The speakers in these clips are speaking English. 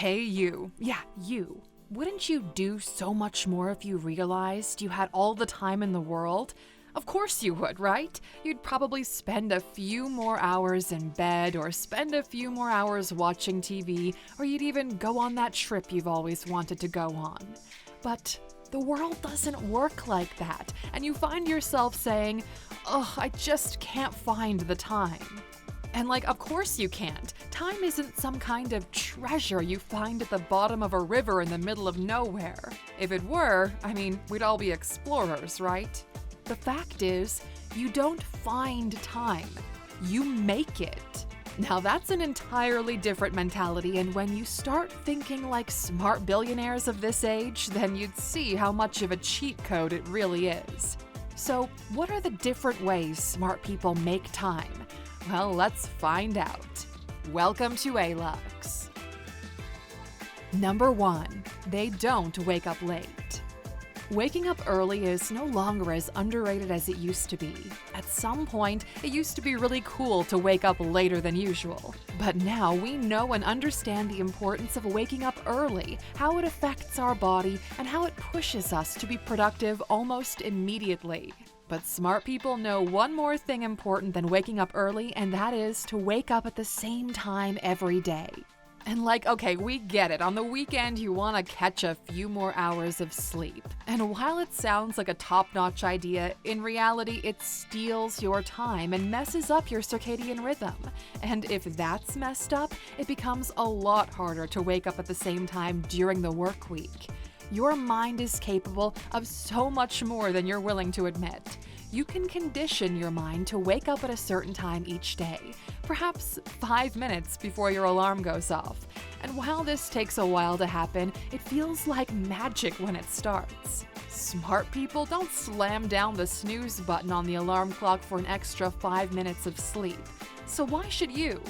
Hey you. Yeah, you. Wouldn't you do so much more if you realized you had all the time in the world? Of course you would, right? You'd probably spend a few more hours in bed, or spend a few more hours watching TV, or you'd even go on that trip you've always wanted to go on. But the world doesn't work like that, and you find yourself saying, "Ugh, I just can't find the time." And of course you can't. Time isn't some kind of treasure you find at the bottom of a river in the middle of nowhere. If it were, we'd all be explorers, right? The fact is, you don't find time. You make it. Now that's an entirely different mentality, and when you start thinking like smart billionaires of this age, then you'd see how much of a cheat code it really is. So, what are the different ways smart people make time? Well, let's find out. Welcome to Alux. Number 1, they don't wake up late. Waking up early is no longer as underrated as it used to be. At some point, it used to be really cool to wake up later than usual. But now we know and understand the importance of waking up early, how it affects our body, and how it pushes us to be productive almost immediately. But smart people know one more thing important than waking up early, and that is to wake up at the same time every day. And okay, we get it. On the weekend, you want to catch a few more hours of sleep. And while it sounds like a top-notch idea, in reality, it steals your time and messes up your circadian rhythm. And if that's messed up, it becomes a lot harder to wake up at the same time during the work week. Your mind is capable of so much more than you're willing to admit. You can condition your mind to wake up at a certain time each day, perhaps 5 minutes before your alarm goes off. And while this takes a while to happen, it feels like magic when it starts. Smart people don't slam down the snooze button on the alarm clock for an extra 5 minutes of sleep. So why should you?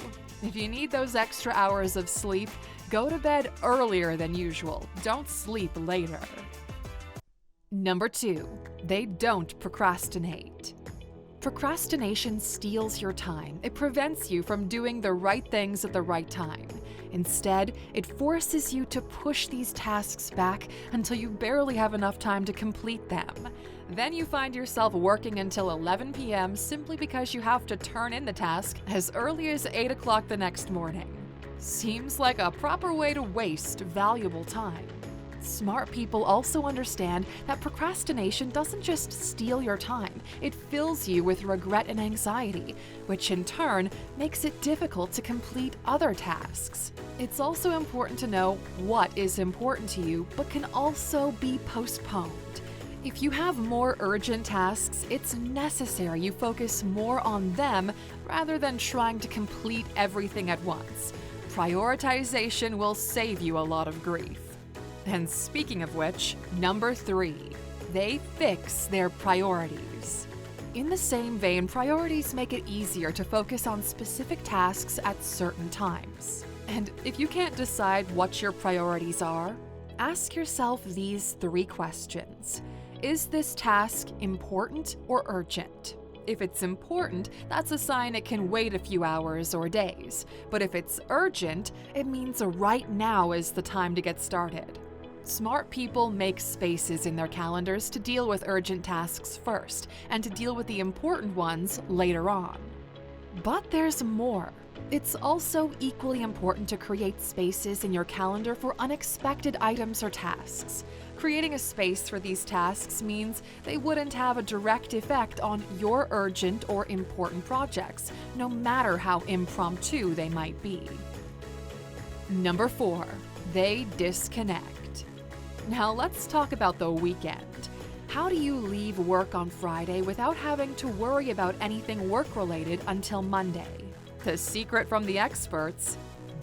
If you need those extra hours of sleep, go to bed earlier than usual. Don't sleep later. Number 2, they don't procrastinate. Procrastination steals your time. It prevents you from doing the right things at the right time. Instead, it forces you to push these tasks back until you barely have enough time to complete them. Then you find yourself working until 11 p.m. simply because you have to turn in the task as early as 8 o'clock the next morning. Seems like a proper way to waste valuable time. Smart people also understand that procrastination doesn't just steal your time, it fills you with regret and anxiety, which in turn makes it difficult to complete other tasks. It's also important to know what is important to you, but can also be postponed. If you have more urgent tasks, it's necessary you focus more on them rather than trying to complete everything at once. Prioritization will save you a lot of grief. And speaking of which, number 3, they fix their priorities. In the same vein, priorities make it easier to focus on specific tasks at certain times. And if you can't decide what your priorities are, ask yourself these 3 questions. Is this task important or urgent? If it's important, that's a sign it can wait a few hours or days. But if it's urgent, it means right now is the time to get started. Smart people make spaces in their calendars to deal with urgent tasks first, and to deal with the important ones later on. But there's more. It's also equally important to create spaces in your calendar for unexpected items or tasks. Creating a space for these tasks means they wouldn't have a direct effect on your urgent or important projects, no matter how impromptu they might be. Number 4, they disconnect. Now let's talk about the weekend. How do you leave work on Friday without having to worry about anything work-related until Monday? The secret from the experts: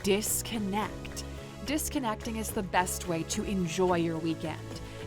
disconnect. Disconnecting is the best way to enjoy your weekend.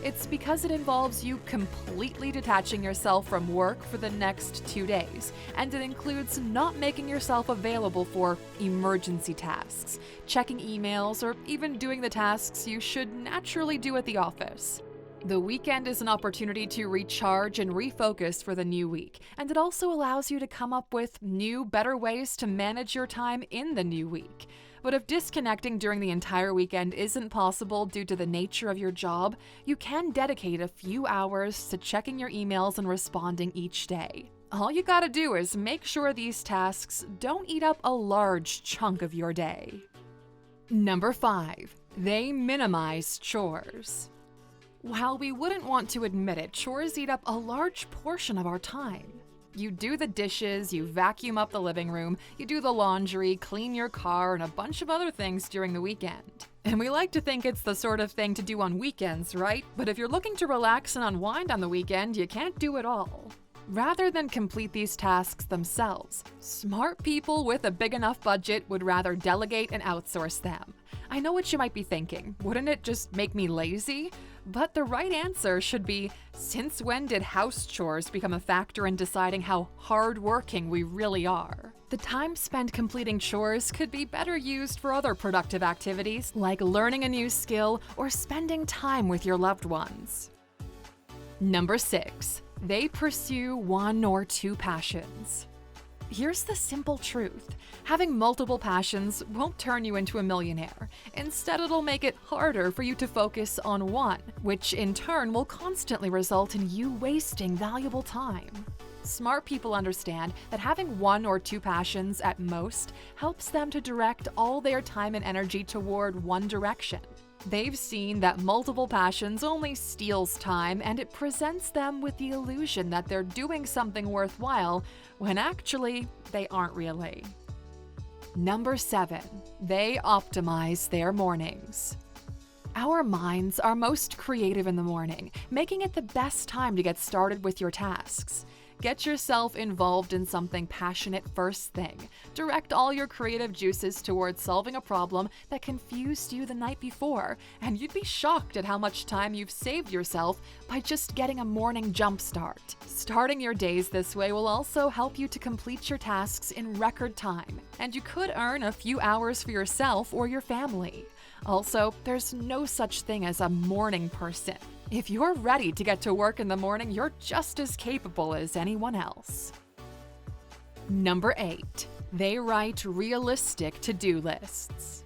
It's because it involves you completely detaching yourself from work for the next 2 days, and it includes not making yourself available for emergency tasks, checking emails, or even doing the tasks you should naturally do at the office. The weekend is an opportunity to recharge and refocus for the new week, and it also allows you to come up with new, better ways to manage your time in the new week. But if disconnecting during the entire weekend isn't possible due to the nature of your job, you can dedicate a few hours to checking your emails and responding each day. All you gotta do is make sure these tasks don't eat up a large chunk of your day. Number 5. They minimize chores. While we wouldn't want to admit it, chores eat up a large portion of our time. You do the dishes, you vacuum up the living room, you do the laundry, clean your car, and a bunch of other things during the weekend. And we like to think it's the sort of thing to do on weekends, right? But if you're looking to relax and unwind on the weekend, you can't do it all. Rather than complete these tasks themselves, smart people with a big enough budget would rather delegate and outsource them. I know what you might be thinking, wouldn't it just make me lazy? But the right answer should be, since when did house chores become a factor in deciding how hardworking we really are? The time spent completing chores could be better used for other productive activities, like learning a new skill or spending time with your loved ones. Number 6. They pursue one or two passions. Here's the simple truth. Having multiple passions won't turn you into a millionaire. Instead, it'll make it harder for you to focus on one, which in turn will constantly result in you wasting valuable time. Smart people understand that having one or two passions at most helps them to direct all their time and energy toward one direction. They've seen that multiple passions only steals time, and it presents them with the illusion that they're doing something worthwhile when actually they aren't really. Number 7. They optimize their mornings. Our minds are most creative in the morning, making it the best time to get started with your tasks. Get yourself involved in something passionate first thing. Direct all your creative juices towards solving a problem that confused you the night before, and you'd be shocked at how much time you've saved yourself by just getting a morning jump start. Starting your days this way will also help you to complete your tasks in record time, and you could earn a few hours for yourself or your family. Also, there's no such thing as a morning person. If you're ready to get to work in the morning, you're just as capable as anyone else. Number 8. They write realistic to-do lists.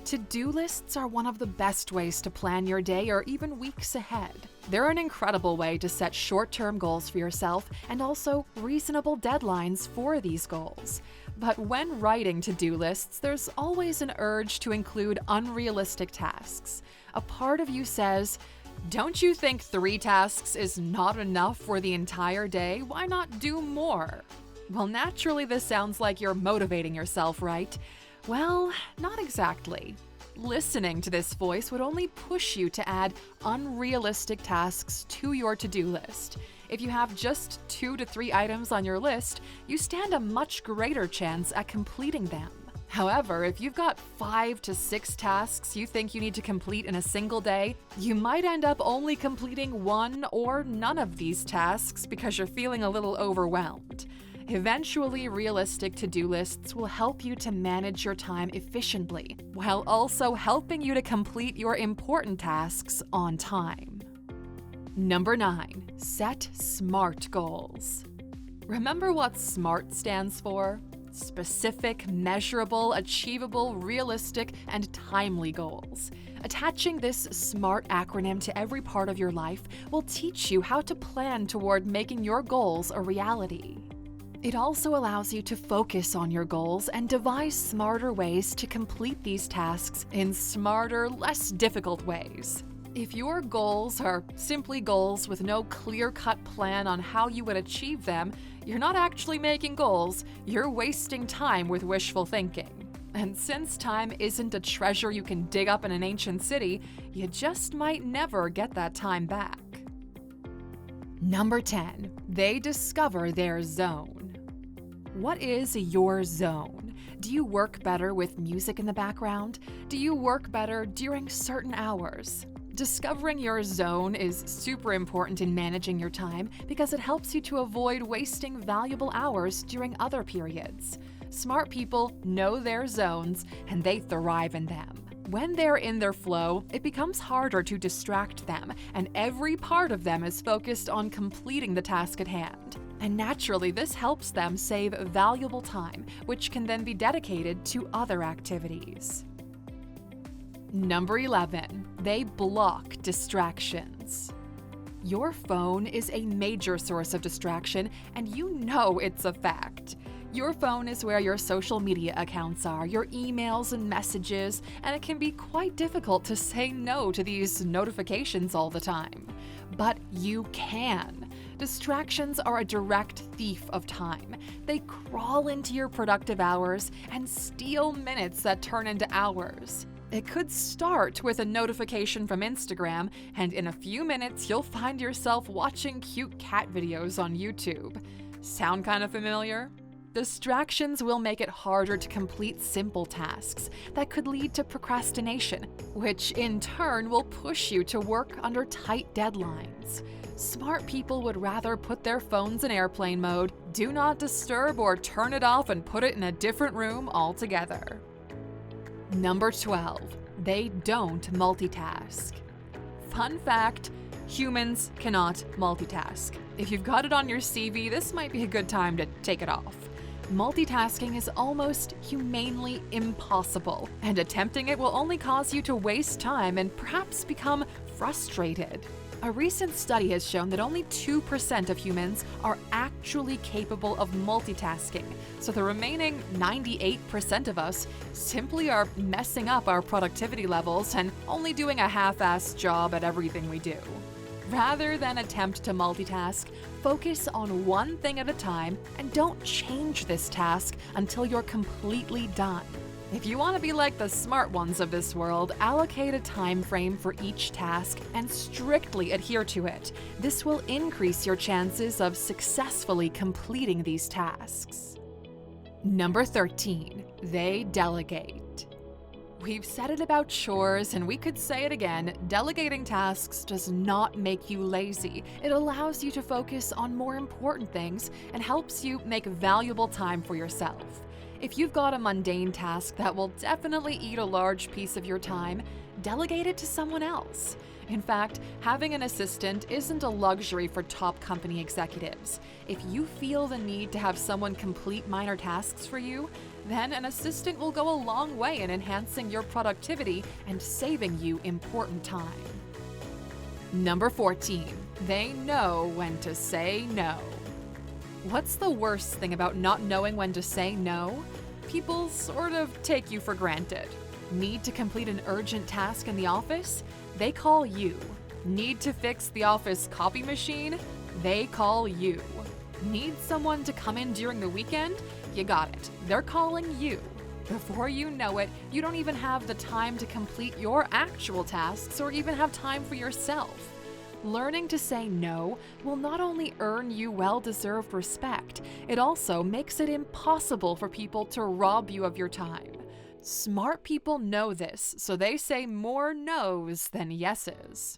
To-do lists are one of the best ways to plan your day or even weeks ahead. They're an incredible way to set short-term goals for yourself and also reasonable deadlines for these goals. But when writing to-do lists, there's always an urge to include unrealistic tasks. A part of you says, "Don't you think 3 tasks is not enough for the entire day? Why not do more?" Well, naturally, this sounds like you're motivating yourself, right? Well, not exactly. Listening to this voice would only push you to add unrealistic tasks to your to-do list. If you have just 2 to 3 items on your list, you stand a much greater chance at completing them. However, if you've got 5 to 6 tasks you think you need to complete in a single day, you might end up only completing one or none of these tasks because you're feeling a little overwhelmed. Eventually, realistic to-do lists will help you to manage your time efficiently, while also helping you to complete your important tasks on time. Number 9. Set SMART goals. Remember what SMART stands for? Specific, measurable, achievable, realistic, and timely goals. Attaching this SMART acronym to every part of your life will teach you how to plan toward making your goals a reality. It also allows you to focus on your goals and devise smarter ways to complete these tasks in smarter, less difficult ways. If your goals are simply goals with no clear-cut plan on how you would achieve them, you're not actually making goals, you're wasting time with wishful thinking. And since time isn't a treasure you can dig up in an ancient city, you just might never get that time back. Number 10. They discover their zone. What is your zone? Do you work better with music in the background? Do you work better during certain hours? Discovering your zone is super important in managing your time because it helps you to avoid wasting valuable hours during other periods. Smart people know their zones and they thrive in them. When they're in their flow, it becomes harder to distract them, and every part of them is focused on completing the task at hand. And naturally, this helps them save valuable time, which can then be dedicated to other activities. Number 11, they block distractions. Your phone is a major source of distraction, and you know it's a fact. Your phone is where your social media accounts are, your emails and messages, and it can be quite difficult to say no to these notifications all the time. But you can. Distractions are a direct thief of time. They crawl into your productive hours and steal minutes that turn into hours. It could start with a notification from Instagram, and in a few minutes you'll find yourself watching cute cat videos on YouTube. Sound kind of familiar? Distractions will make it harder to complete simple tasks that could lead to procrastination, which in turn will push you to work under tight deadlines. Smart people would rather put their phones in airplane mode, do not disturb, or turn it off and put it in a different room altogether. Number 12, they don't multitask. Fun fact, humans cannot multitask. If you've got it on your CV, this might be a good time to take it off. Multitasking is almost humanely impossible, and attempting it will only cause you to waste time and perhaps become frustrated. A recent study has shown that only 2% of humans are actually capable of multitasking, so the remaining 98% of us simply are messing up our productivity levels and only doing a half-assed job at everything we do. Rather than attempt to multitask, focus on one thing at a time and don't change this task until you're completely done. If you want to be like the smart ones of this world, allocate a time frame for each task and strictly adhere to it. This will increase your chances of successfully completing these tasks. Number 13, they delegate. We've said it about chores, and we could say it again, delegating tasks does not make you lazy. It allows you to focus on more important things and helps you make valuable time for yourself. If you've got a mundane task that will definitely eat a large piece of your time, delegate it to someone else. In fact, having an assistant isn't a luxury for top company executives. If you feel the need to have someone complete minor tasks for you, then an assistant will go a long way in enhancing your productivity and saving you important time. Number 14, they know when to say no. What's the worst thing about not knowing when to say no? People sort of take you for granted. Need to complete an urgent task in the office? They call you. Need to fix the office copy machine? They call you. Need someone to come in during the weekend? You got it. They're calling you. Before you know it, you don't even have the time to complete your actual tasks or even have time for yourself. Learning to say no will not only earn you well-deserved respect, it also makes it impossible for people to rob you of your time. Smart people know this, so they say more no's than yeses.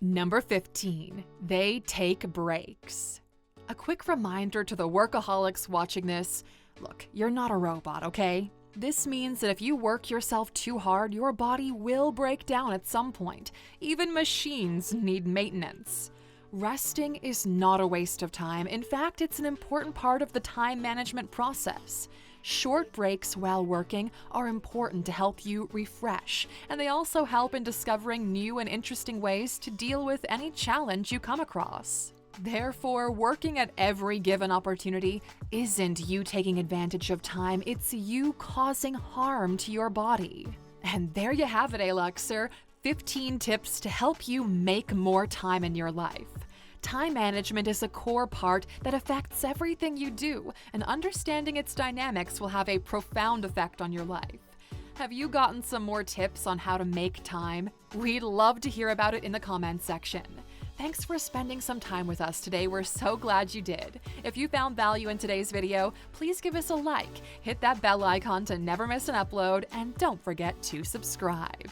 Number 15, they take breaks. A quick reminder to the workaholics watching this, look, you're not a robot, okay? This means that if you work yourself too hard, your body will break down at some point. Even machines need maintenance. Resting is not a waste of time. In fact, it's an important part of the time management process. Short breaks while working are important to help you refresh, and they also help in discovering new and interesting ways to deal with any challenge you come across. Therefore, working at every given opportunity isn't you taking advantage of time, it's you causing harm to your body. And there you have it, Aluxer, 15 tips to help you make more time in your life. Time management is a core part that affects everything you do, and understanding its dynamics will have a profound effect on your life. Have you gotten some more tips on how to make time? We'd love to hear about it in the comments section. Thanks for spending some time with us today. We're so glad you did. If you found value in today's video, please give us a like, hit that bell icon to never miss an upload, and don't forget to subscribe.